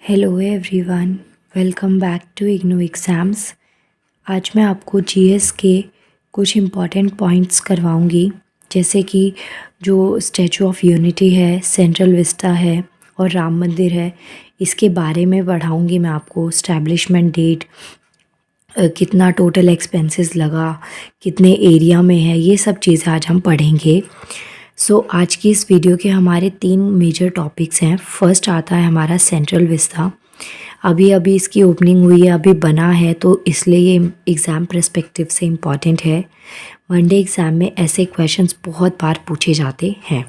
Hello everyone, welcome back to IGNOU exams. आज मैं आपको जीएस के कुछ इम्पॉर्टेंट पॉइंट्स करवाऊंगी, जैसे कि जो स्टैचू ऑफ यूनिटी है, सेंट्रल विस्टा है और राम मंदिर है, इसके बारे में पढ़ाऊंगी मैं आपको। इस्टेब्लिशमेंट डेट, कितना टोटल एक्सपेंसेस लगा, कितने एरिया में है, ये सब चीज़ें आज हम पढ़ेंगे। आज की इस वीडियो के हमारे 3 मेजर टॉपिक्स हैं। फर्स्ट आता है हमारा सेंट्रल विस्टा। अभी अभी इसकी ओपनिंग हुई है, अभी बना है, तो इसलिए ये एग्ज़ाम पर्सपेक्टिव से इम्पॉर्टेंट है। वनडे एग्ज़ाम में ऐसे क्वेश्चंस बहुत बार पूछे जाते हैं।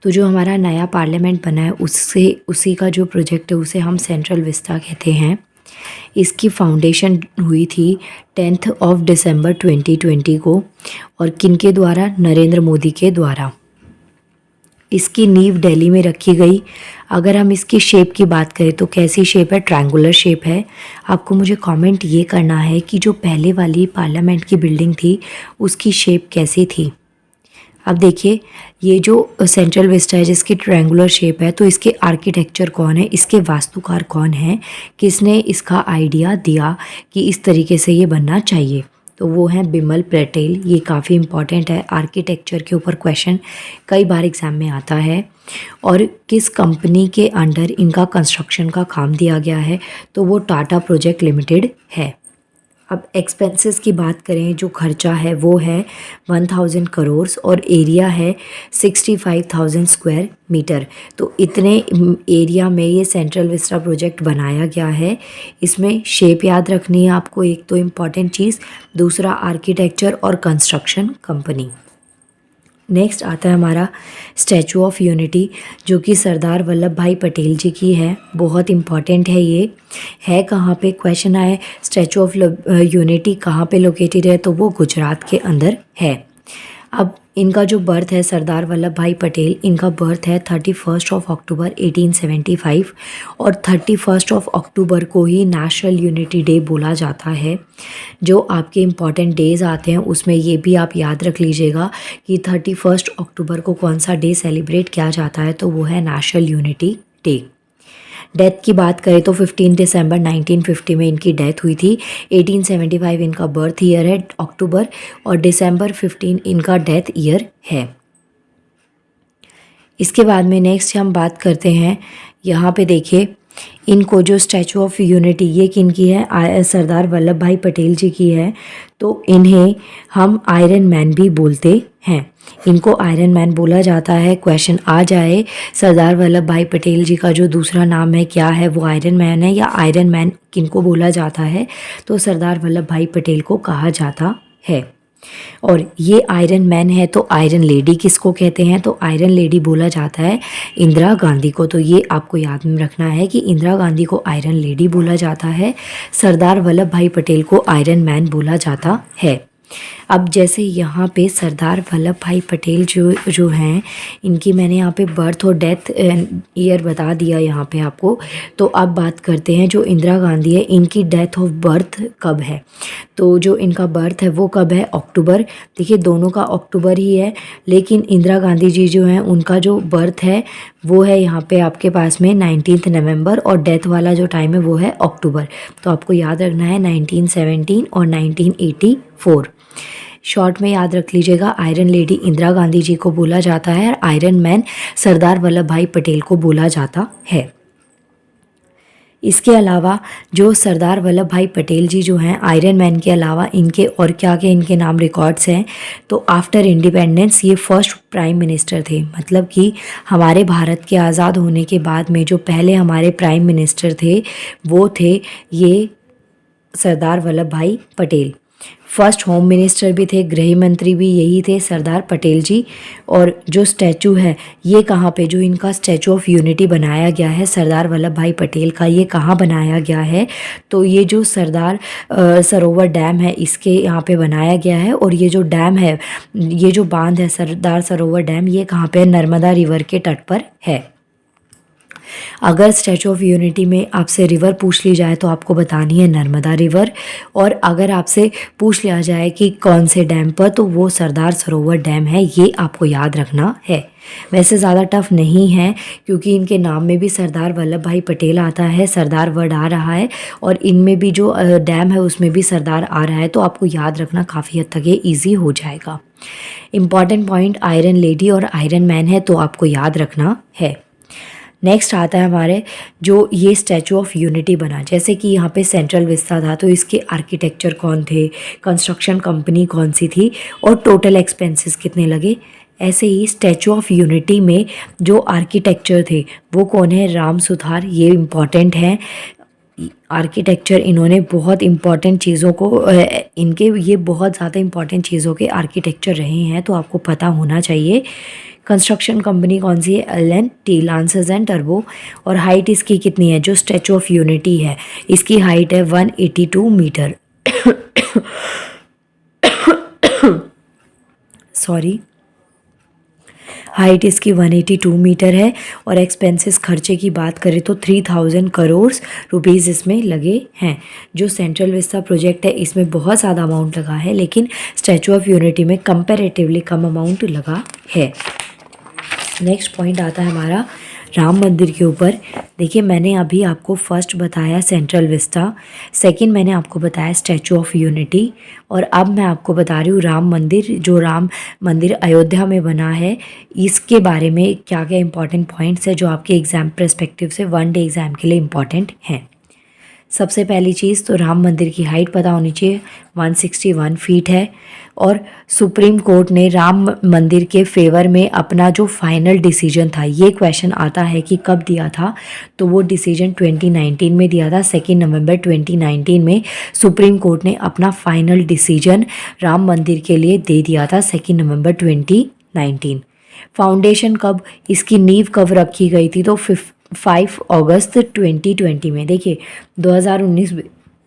तो जो हमारा नया पार्लियामेंट बना है, उससे उसी का जो प्रोजेक्ट है उसे हम सेंट्रल विस्टा कहते हैं। इसकी फाउंडेशन हुई थी 10 दिसंबर 2020 को, और किनके द्वारा? नरेंद्र मोदी के द्वारा। इसकी नींव दिल्ली में रखी गई। अगर हम इसकी शेप की बात करें तो कैसी शेप है? ट्रायंगुलर शेप है। आपको मुझे कमेंट ये करना है कि जो पहले वाली पार्लियामेंट की बिल्डिंग थी उसकी शेप कैसी थी। अब देखिए, ये जो सेंट्रल विस्टा है जिसकी ट्रायंगुलर शेप है, तो इसके आर्किटेक्चर कौन है, इसके वास्तुकार कौन है, किसने इसका आइडिया दिया कि इस तरीके से ये बनना चाहिए? तो वो है बिमल पटेल। ये काफ़ी इम्पॉर्टेंट है, आर्किटेक्चर के ऊपर क्वेश्चन कई बार एग्ज़ाम में आता है। और किस कंपनी के अंडर इनका कंस्ट्रक्शन का काम दिया गया है? तो वो टाटा प्रोजेक्ट लिमिटेड है। अब एक्सपेंसेस की बात करें, जो खर्चा है वो है 1000 करोड़ और एरिया है 65,000 स्क्वायर मीटर। तो इतने एरिया में ये सेंट्रल विस्टा प्रोजेक्ट बनाया गया है। इसमें शेप याद रखनी है आपको, एक तो इम्पॉर्टेंट चीज़, दूसरा आर्किटेक्चर और कंस्ट्रक्शन कंपनी। नेक्स्ट आता है हमारा स्टैचू ऑफ यूनिटी, जो कि सरदार वल्लभ भाई पटेल जी की है। बहुत इम्पॉर्टेंट है। ये है कहाँ पे? क्वेश्चन आया स्टैचू ऑफ यूनिटी कहाँ पे लोकेटेड है, तो वो गुजरात के अंदर है। अब इनका जो बर्थ है, सरदार वल्लभ भाई पटेल, इनका बर्थ है 31 अक्टूबर 1875, और 31 अक्टूबर को ही नेशनल यूनिटी डे बोला जाता है। जो आपके इम्पॉर्टेंट डेज़ आते हैं उसमें ये भी आप याद रख लीजिएगा कि 31 अक्टूबर को कौन सा डे सेलिब्रेट किया जाता है, तो वो है नेशनल यूनिटी डे। डेथ की बात करें तो 15 दिसंबर 1950 में इनकी डेथ हुई थी। 1875 इनका बर्थ ईयर है, अक्टूबर, और दिसंबर 15 इनका डेथ ईयर है। इसके बाद में नेक्स्ट हम बात करते हैं, यहाँ पे देखिए, इनको जो स्टैचू ऑफ यूनिटी, ये किनकी है? सरदार वल्लभ भाई पटेल जी की है। तो इन्हें हम आयरन मैन भी बोलते हैं। इनको आयरन मैन बोला जाता है। क्वेश्चन आ जाए सरदार वल्लभ भाई पटेल जी का जो दूसरा नाम है क्या है, वो आयरन मैन है, या आयरन मैन किनको बोला जाता है? तो सरदार वल्लभ भाई पटेल को कहा जाता है। और ये आयरन मैन है, तो आयरन लेडी किसको कहते हैं? तो आयरन लेडी बोला जाता है इंदिरा गांधी को। तो ये आपको याद में रखना है कि इंदिरा गांधी को आयरन लेडी बोला जाता है, सरदार वल्लभ भाई पटेल को आयरन मैन बोला जाता है। अब जैसे यहाँ पे सरदार वल्लभ भाई पटेल जो हैं, इनकी मैंने यहाँ पे बर्थ और डेथ ईयर बता दिया यहाँ पे आपको। तो अब बात करते हैं जो इंदिरा गांधी है, इनकी डेथ ऑफ बर्थ कब है? तो जो इनका बर्थ है वो कब है? अक्टूबर। देखिए, दोनों का अक्टूबर ही है, लेकिन इंदिरा गांधी जी जो हैं उनका जो बर्थ है वो है यहाँ पे आपके पास में 19 नवंबर, और डेथ वाला जो टाइम है वो है अक्टूबर। तो आपको याद रखना है 1917 और 1984। शॉर्ट में याद रख लीजिएगा, आयरन लेडी इंदिरा गांधी जी को बोला जाता है, और आयरन मैन सरदार वल्लभ भाई पटेल को बोला जाता है। इसके अलावा जो सरदार वल्लभ भाई पटेल जी जो हैं, आयरन मैन के अलावा इनके और क्या के इनके नाम रिकॉर्ड्स हैं? तो आफ्टर इंडिपेंडेंस ये फर्स्ट प्राइम मिनिस्टर थे। मतलब कि हमारे भारत के आज़ाद होने के बाद में जो पहले हमारे प्राइम मिनिस्टर थे वो थे ये सरदार वल्लभ भाई पटेल। फर्स्ट होम मिनिस्टर भी थे, गृह मंत्री भी यही थे, सरदार पटेल जी। और जो स्टैचू है ये कहाँ पे, जो इनका स्टैचू ऑफ यूनिटी बनाया गया है सरदार वल्लभ भाई पटेल का, ये कहाँ बनाया गया है? तो ये जो सरदार सरोवर डैम है इसके यहाँ पे बनाया गया है। और ये जो डैम है, ये जो बांध है सरदार सरोवर डैम, ये कहाँ पे? नर्मदा रिवर के तट पर है। अगर स्टैचू ऑफ यूनिटी में आपसे रिवर पूछ ली जाए तो आपको बतानी है नर्मदा रिवर। और अगर आपसे पूछ लिया जाए कि कौन से डैम पर, तो वो सरदार सरोवर डैम है, ये आपको याद रखना है। वैसे ज़्यादा टफ नहीं है क्योंकि इनके नाम में भी सरदार वल्लभ भाई पटेल आता है, सरदार वर्ड आ रहा है और इनमें भी जो डैम है उसमें भी सरदार आ रहा है, तो आपको याद रखना काफ़ी हद तक ये ईजी हो जाएगा। इम्पॉर्टेंट पॉइंट आयरन लेडी और आयरन मैन है, तो आपको याद रखना है। नेक्स्ट आता है हमारे जो ये स्टैचू ऑफ यूनिटी बना, जैसे कि यहाँ पे सेंट्रल विस्ता था तो इसके आर्किटेक्चर कौन थे, कंस्ट्रक्शन कंपनी कौन सी थी और टोटल एक्सपेंसेस कितने लगे। ऐसे ही स्टैचू ऑफ यूनिटी में जो आर्किटेक्चर थे वो कौन है, राम सुथार, ये इम्पॉर्टेंट है। आर्किटेक्चर इन्होंने बहुत इम्पॉर्टेंट चीज़ों को इनके ये बहुत ज़्यादा इम्पॉर्टेंट चीज़ों के आर्किटेक्चर रहे हैं, तो आपको पता होना चाहिए। कंस्ट्रक्शन कंपनी कौन सी है, L&T, लांसर्स एंड टर्बो। और हाइट इसकी कितनी है, जो स्टैचू ऑफ यूनिटी है इसकी हाइट है 182 मीटर। सॉरी, हाइट इसकी 182 मीटर है। और एक्सपेंसेस खर्चे की बात करें तो 3000 करोड़ रुपीज़ इसमें लगे हैं। जो सेंट्रल विस्ता प्रोजेक्ट है इसमें बहुत ज़्यादा अमाउंट लगा है, लेकिन स्टैचू ऑफ यूनिटी में कंपैरेटिवली कम अमाउंट लगा है। नेक्स्ट पॉइंट आता है हमारा राम मंदिर के ऊपर। देखिए, मैंने अभी आपको फर्स्ट बताया सेंट्रल विस्टा, सेकंड मैंने आपको बताया स्टैचू ऑफ यूनिटी, और अब मैं आपको बता रही हूँ राम मंदिर। जो राम मंदिर अयोध्या में बना है इसके बारे में क्या क्या इंपॉर्टेंट पॉइंट्स है जो आपके एग्ज़ाम पर्सपेक्टिव से 1 डे एग्ज़ाम के लिए इम्पॉर्टेंट हैं। सबसे पहली चीज़ तो राम मंदिर की हाइट पता होनी चाहिए, 161 फीट है। और सुप्रीम कोर्ट ने राम मंदिर के फेवर में अपना जो फाइनल डिसीजन था, ये क्वेश्चन आता है कि कब दिया था, तो वो डिसीजन 2019 में दिया था। 2 नवंबर 2019 में सुप्रीम कोर्ट ने अपना फाइनल डिसीजन राम मंदिर के लिए दे दिया था, 2 नवंबर 2019। फाउंडेशन कब, इसकी नींव कब रखी गई थी, तो 5 अगस्त 2020 में। देखिए 2019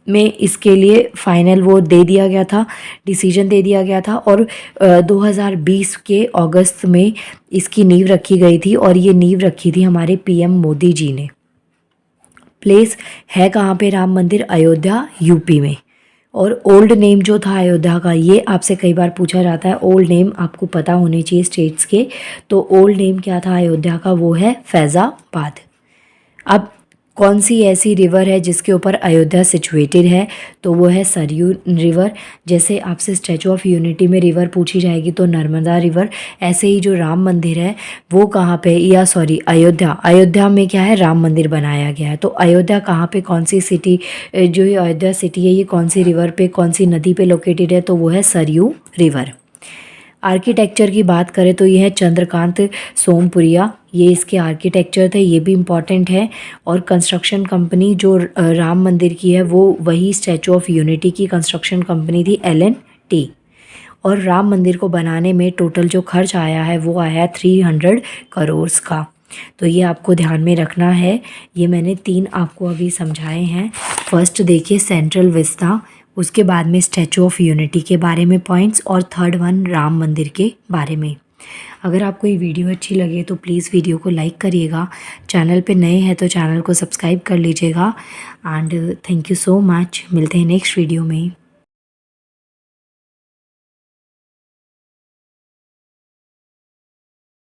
में इसके लिए फाइनल वो दे दिया गया था, डिसीजन दे दिया गया था, और 2020 के अगस्त में इसकी नींव रखी गई थी, और ये नींव रखी थी हमारे पीएम मोदी जी ने। प्लेस है कहाँ पे राम मंदिर, अयोध्या, यूपी में। और ओल्ड नेम जो था अयोध्या का, ये आपसे कई बार पूछा जाता है, ओल्ड नेम आपको पता होने चाहिए स्टेट्स के। तो ओल्ड नेम क्या था अयोध्या का, वो है फैज़ाबाद। अब कौन सी ऐसी रिवर है जिसके ऊपर अयोध्या सिचुएटेड है, तो वो है सरयू रिवर। जैसे आपसे स्टैचू ऑफ यूनिटी में रिवर पूछी जाएगी तो नर्मदा रिवर, ऐसे ही जो राम मंदिर है वो कहाँ पे, या सॉरी अयोध्या में क्या है, राम मंदिर बनाया गया है। तो अयोध्या कहाँ पे, कौन सी सिटी, जो ये अयोध्या सिटी है ये कौन सी रिवर पे, कौन सी नदी पे लोकेटेड है, तो वो है सरयू रिवर। आर्किटेक्चर की बात करें तो ये है चंद्रकांत सोमपुरिया, ये इसके आर्किटेक्चर थे, ये भी इम्पॉर्टेंट है। और कंस्ट्रक्शन कंपनी जो राम मंदिर की है वो वही स्टैचू ऑफ यूनिटी की कंस्ट्रक्शन कंपनी थी, L&T। और राम मंदिर को बनाने में टोटल जो खर्च आया है वो आया 300 करोड़ का। तो ये आपको ध्यान में रखना है। ये मैंने 3 आपको अभी समझाए हैं। फर्स्ट देखिए सेंट्रल विस्ता, उसके बाद में स्टैचू ऑफ यूनिटी के बारे में पॉइंट्स, और थर्ड वन राम मंदिर के बारे में। अगर आपको ये वीडियो अच्छी लगे तो प्लीज़ वीडियो को लाइक करिएगा, चैनल पे नए हैं तो चैनल को सब्सक्राइब कर लीजिएगा। And thank you so much. मिलते हैं नेक्स्ट वीडियो में।